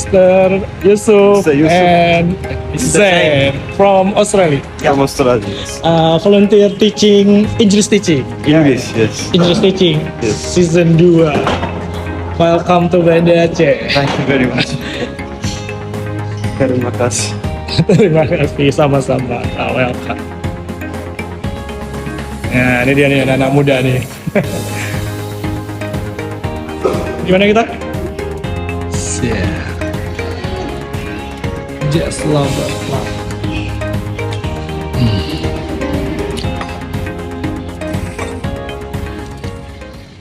Mr. Yusuf, Mr. Yusuf. and Zain from Australia. From Australia. Volunteer teaching English teaching. English, yes. English teaching Yes. season 2. Welcome to Banda Aceh. Thank you very much. Terima kasih. Terima kasih, sama-sama. Welcome. Nah, ini dia nih anak-anak muda nih. Gimana kita? Yeah. Just love it.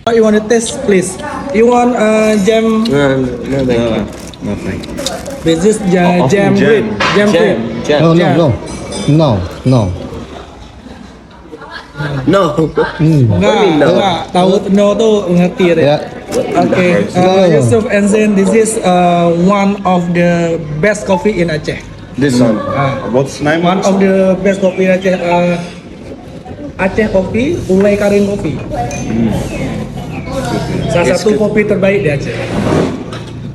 What you want to test, please? You want jam? No, thank you. This is jam jam. fruit. Jam fruit. No, Jam. no. Enggak. Tahu no tuh ngerti deh. Ya. Okay, Yusuf and Zain, this is one of the best coffee in Aceh. This one. What's name? One of the best coffee in Aceh. Aceh Coffee, Ulay Karing Coffee. Salah satu kopi terbaik di Aceh.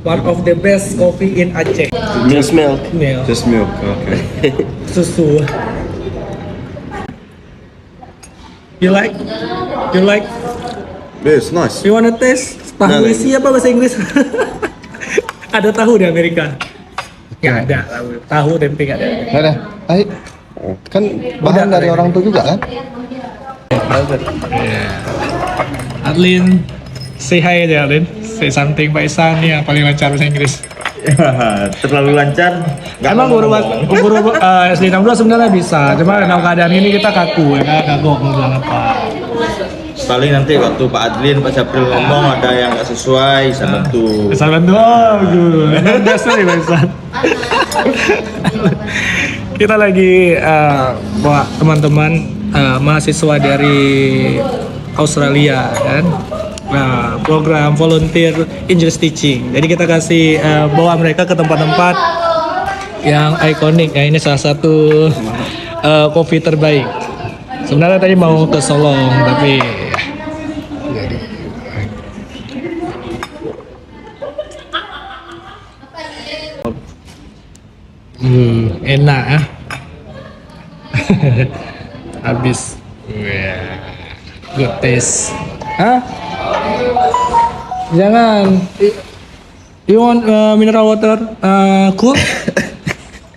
One of the best coffee in Aceh. Just milk. Milk. Just milk. Okay. Susu. You like? You like? Yes, nice. You wanna taste? Tahu isi apa bahasa Inggris? Ada tahu di Amerika? Nggak ada. Tahu tempe nggak ada. Ada. Ayo. Kan bahan dari orang tua juga kan? Adlin, say hi aja Adlin. Say something Pak Isan nih yang paling lancar bahasa Inggris. Terlalu lancar. Emang guru SD 62 sebenarnya bisa, cuma dalam keadaan ini kita kaku ya, kagok mau bilang apa. Paling nanti waktu Pak Adlin, Pak Sapril ngomong ada yang nggak sesuai, bisa bantu. Bisa bantu, oh guru. Dasar nih Pak Isan. Kita lagi bawa teman-teman mahasiswa dari Australia kan. Nah, program volunteer English teaching. Jadi kita kasih bawa mereka ke tempat-tempat yang ikonik. Ya, ini salah satu kopi terbaik. Sebenarnya tadi mau ke Solong, tapi enak ya. Habis. Good taste. Hah? Jangan. You want mineral water cool?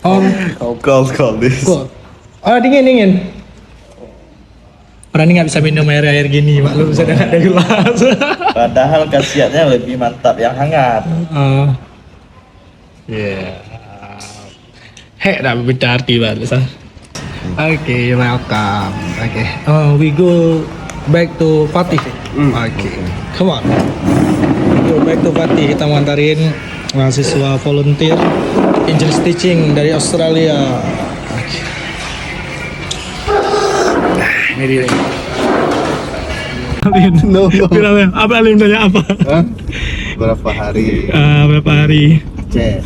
Or Cold this. cool? Oh dingin. Orang ini nggak bisa minum air gini, maklum bisa dari gelas. Padahal khasiatnya lebih mantap yang hangat. Yeah. Hey, dah berarti banget. Okay, welcome. Okay. We go back to Fatih. Okay. Come on. Go back to Fatih. Kita mau antarin mahasiswa volunteer English teaching dari Australia. Okay. Ini dia. Alin. No. Bilang apa Alin tanya apa? Hah? Berapa hari Berapa hari Aceh?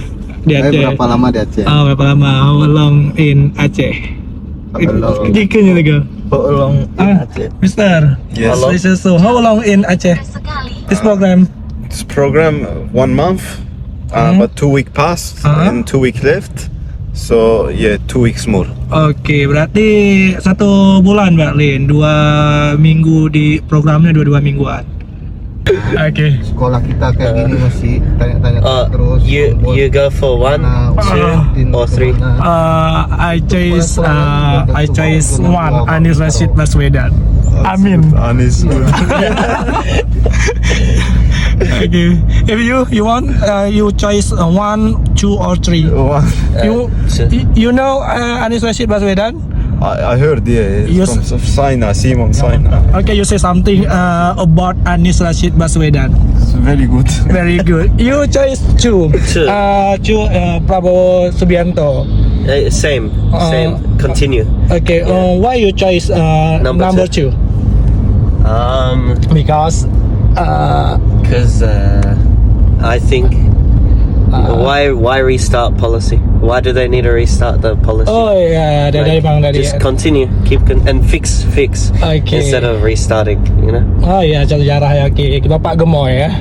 di Aceh? Berapa lama di Aceh? Berapa lama? How long in Aceh? Jikanya juga. How long in Aceh? Mister. Yes. This is so. How long in Aceh? This program. This program 1 month, but 2 weeks passed and 2 weeks left. So yeah, 2 weeks more. Oke, berarti 1 bulan Mbak Lin. 2 minggu di programnya 2 mingguan. Oke. Sekolah kita kayak gini masih tanya-tanya terus. You go for 1, 2, or 3. I choose one Anies Rashid Baswedan. Amin. Anis. Okay. If you want, you choose 1, 2, or 3. You know Anies Rashid Baswedan? I heard, yeah, Yes. from Saina, Simon Saina. Okay, you say something about Anies Rashid Baswedan. It's very good. Very good. You choose 2. Prabowo Subianto. Same. Continue. Okay. Why you choose number 2? Because I think why restart policy? Why do they need to restart the policy? Oh yeah, dari Bang dari. Just continue, and fix Okay. instead of restarting. You know. Oh iya, sejarah ya, Ki. Bapak Gemoy ya.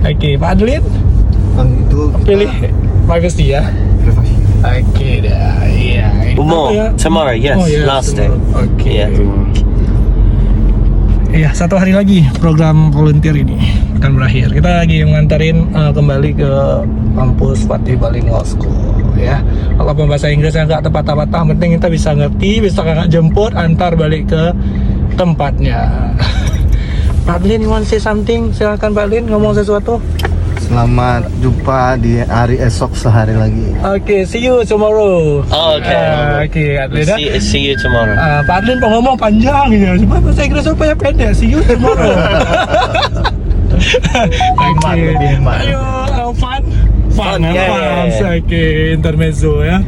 Oke, Pak Adlin? itu Pilih privacy ya. privasi. Oke dah, iya. One more. Ya. Tomorrow, yes. Oh, ya, Last day. Oke. Yeah. Iya, 1 hari lagi program volunteer ini akan berakhir. Kita lagi mengantarin kembali ke kampus Fatih Bilingual School ya. Kalau bahasa Inggrisnya nggak tepat-tepat, penting kita bisa ngerti, bisa kakak jemput, antar balik ke tempatnya. Pak Lin, you want to say something? Silakan Pak Lin, ngomong sesuatu. Selamat jumpa di hari esok sehari lagi. Oke, see you tomorrow. Oh, okay. Oke, Adlin. See you tomorrow. Pak Adlin ngomong panjang ya, cuma bahasa Inggris supaya pendek. See you tomorrow. Hemat, lebih hemat. Ayo, fun. Fun, yeah. Oke, intermezzo ya.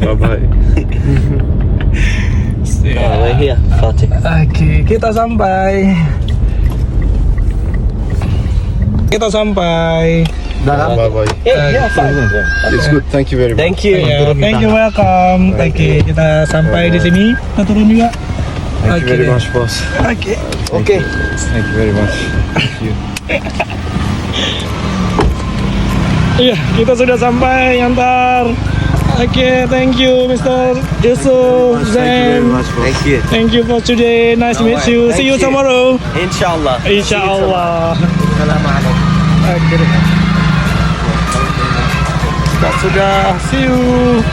Bye bye. Oh, we're here, Fatih. Oke, kita sampai. Dalam Bye bye. Yeah, fine. Yeah. It's good. Thank you very much. Thank you. Ya, thank you, welcome. Oke, kita sampai di sini. Kita turun juga. Thank you very Okay. much, boss. Oke, oke. Thank you very much. Thank you. Iya, kita sudah sampai antar. Oke, thank you, Mr. Yusuf, Zain. Thank you. Thank you for today. Nice to meet you. See you Thank you. tomorrow. Inshallah. Insyaallah. Oke. Sudah. See you.